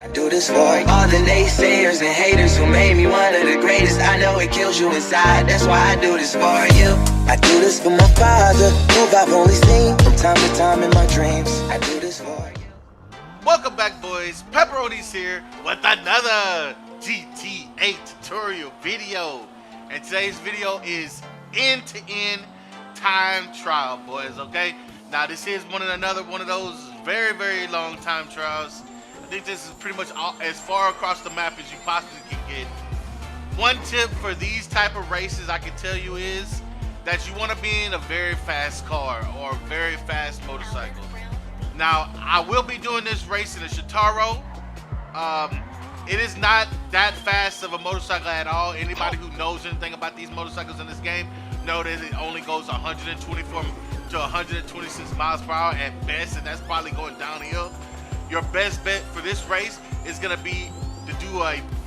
I do this for all the naysayers and haters who made me one of the greatest. I know it kills you inside, that's why I do this for you. I do this for my father, who I've only seen from time to time in my dreams. I do this for you. Welcome back, boys. Pepperonis here with another GTA tutorial video. And today's video is end-to-end time trial, boys, okay? Now, this is one of those very long time trials. I think this is pretty much as far across the map as you possibly can get. One tip for these type of races I can tell you is that you want to be in a very fast car or a very fast motorcycle. Now, I will be doing this race in a Shitaro. It is not that fast of a motorcycle at all. Anybody who knows anything about these motorcycles in this game know that it only goes 124 to 126 miles per hour at best, and that's probably going downhill. Your best bet for this race is going to be to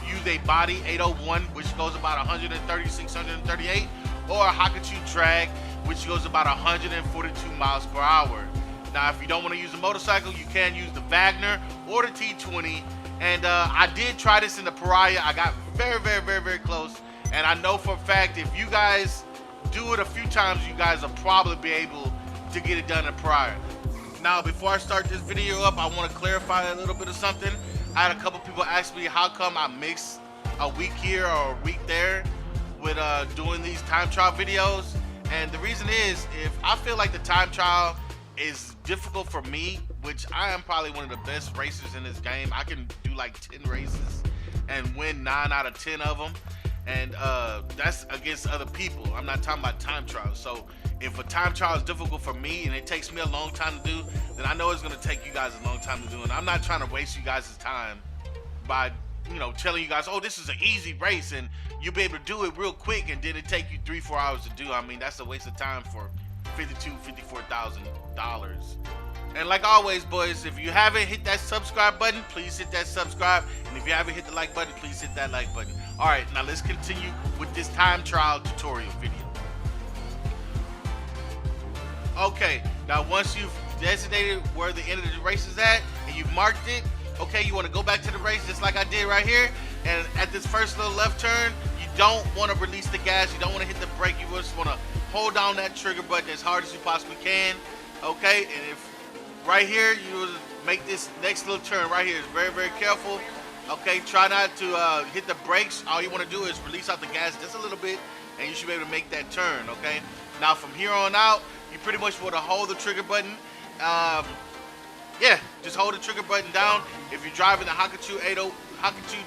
use a body 801, which goes about 136, 138, or a Hakuchu drag, which goes about 142 miles per hour. Now, if you don't want to use a motorcycle, you can use the Wagner or the T20. And I did try this in the Pariah. I got very close. And I know for a fact, if you guys do it a few times, you guys will probably be able to get it done in Pariah. Now, before I start this video up, I want to clarify a little bit of something. I had a couple people ask me how come I mix a week here or a week there with doing these time trial videos. And the reason is, if I feel like the time trial is difficult for me, which I am probably one of the best racers in this game. I can do like 10 races and win 9 out of 10 of them. And that's against other people. I'm not talking about time trials. So if a time trial is difficult for me and it takes me a long time to do, then I know it's going to take you guys a long time to do. And I'm not trying to waste you guys' time by, you know, telling you guys, oh, this is an easy race and you'll be able to do it real quick and then it take you 3-4 hours to do. I mean, that's a waste of time for $54,000. And like always, boys, if you haven't hit that subscribe button, please hit that subscribe. And if you haven't hit the like button, please hit that like button. All right, now let's continue with this time trial tutorial video. Okay, now once you've designated where the end of the race is at and you've marked it, okay, you want to go back to the race just like I did right here. And at this first little left turn, you don't want to release the gas. You don't want to hit the brake. You just want to hold down that trigger button as hard as you possibly can. Okay, and if right here you make this next little turn right here, is very careful. Okay, try not to hit the brakes. All you want to do is release out the gas just a little bit and you should be able to make that turn. Okay, now from here on out, you pretty much want to hold the trigger button. Yeah, just hold the trigger button down. If you're driving the Hakuchu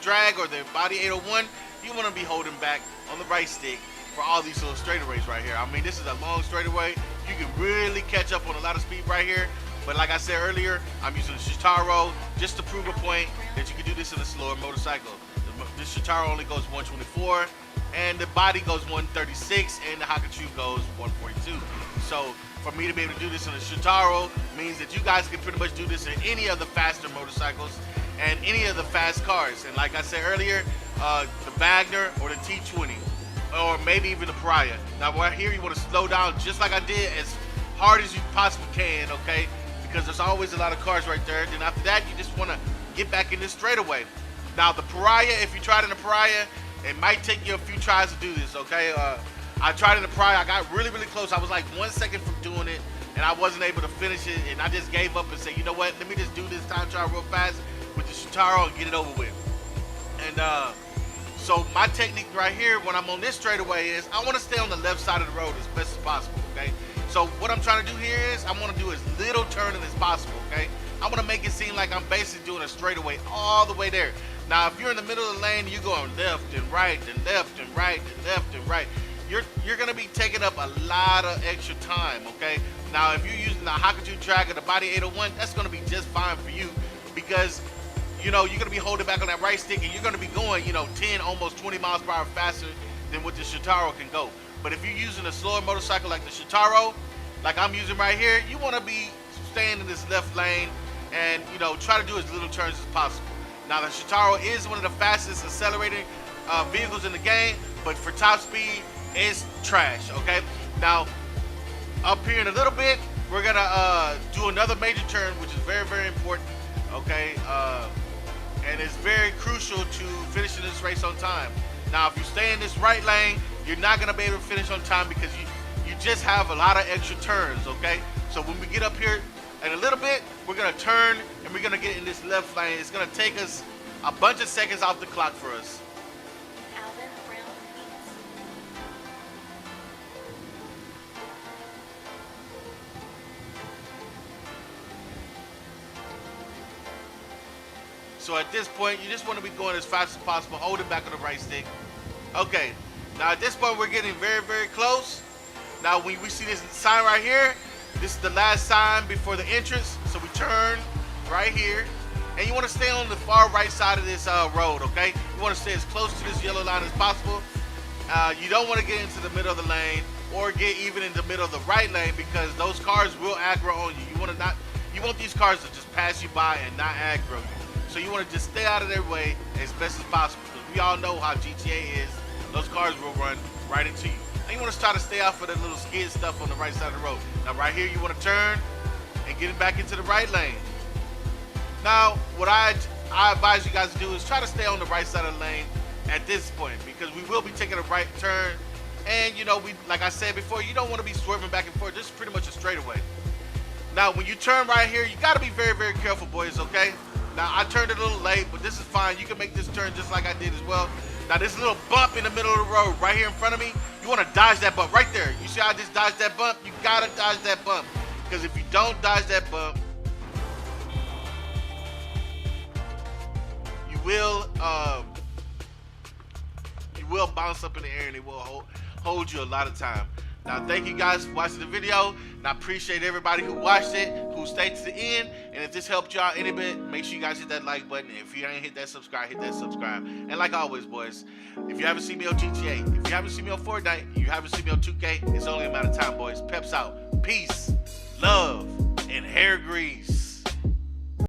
drag or the body 801, you want to be holding back on the right stick for all these little straightaways right here. I mean, this is a long straightaway. You can really catch up on a lot of speed right here. But like I said earlier, I'm using the Shitaro just to prove a point that you can do this in a slower motorcycle. The Shitaro only goes 124, and the body goes 136, and the Hakuchu goes 142. So for me to be able to do this in a Shitaro means that you guys can pretty much do this in any of the faster motorcycles and any of the fast cars. And like I said earlier, the Wagner or the T20, or maybe even the Pariah. Now right here, you want to slow down just like I did, as hard as you possibly can, okay? Because there's always a lot of cars right there. Then after that, you just want to get back in this straightaway. Now the Pariah, if you tried in the Pariah, it might take you a few tries to do this, okay? I tried in the Pariah, I got really close. I was like 1 second from doing it, and I wasn't able to finish it, and I just gave up and said, you know what, let me just do this time trial real fast with the Shitaro and get it over with. And so my technique right here when I'm on this straightaway is I want to stay on the left side of the road as best as possible, okay? So what I'm trying to do here is I want to do as little turning as possible, okay? I want to make it seem like I'm basically doing a straightaway all the way there. Now, if you're in the middle of the lane, you're going left and right and left and right and left and right. You're going to be taking up a lot of extra time, okay? Now, if you're using the Hakuchu drag or the body 801, that's going to be just fine for you because, you know, you're going to be holding back on that right stick and you're going to be going, you know, 10, almost 20 miles per hour faster than what the Shitaro can go. But if you're using a slower motorcycle like the Shitaro, like I'm using right here, you want to be staying in this left lane and, you know, try to do as little turns as possible. Now, the Shitaro is one of the fastest accelerating vehicles in the game, but for top speed, it's trash, okay? Now, up here in a little bit, we're going to do another major turn, which is very important, okay? and it's very crucial to finishing this race on time. Now, if you stay in this right lane, you're not gonna be able to finish on time because you just have a lot of extra turns, okay? So when we get up here in a little bit, we're gonna turn and we're gonna get in this left lane. It's gonna take us a bunch of seconds off the clock for us. So at this point, you just want to be going as fast as possible. Hold it back on the right stick. Okay. Now at this point, we're getting very, very close. Now when we see this sign right here, this is the last sign before the entrance. So we turn right here. And you want to stay on the far right side of this road, okay? You want to stay as close to this yellow line as possible. You don't want to get into the middle of the lane or get even in the middle of the right lane because those cars will aggro on you. You want these cars to just pass you by and not aggro you. So you want to just stay out of their way as best as possible because we all know how GTA is. Those cars will run right into you. And you want to try to stay off of that little skid stuff on the right side of the road. Now right here you want to turn and get it back into the right lane. Now what I advise you guys to do is try to stay on the right side of the lane at this point because we will be taking a right turn. And you know, like I said before, you don't want to be swerving back and forth. This is pretty much a straightaway. Now when you turn right here, you got to be very, very careful, boys, okay? Now, I turned a little late, but this is fine. You can make this turn just like I did as well. Now, this little bump in the middle of the road right here in front of me, you want to dodge that bump right there. You see how I just dodged that bump? You got to dodge that bump. Because if you don't dodge that bump, you will bounce up in the air and it will hold you a lot of time. Now, thank you guys for watching the video. And I appreciate everybody who watched it, who stayed to the end. And if this helped y'all any bit, make sure you guys hit that like button. If you ain't hit that subscribe, hit that subscribe. And like always, boys, if you haven't seen me on GTA, if you haven't seen me on Fortnite, you haven't seen me on 2K, it's only a matter of time, boys. Peps out. Peace, love, and hair grease.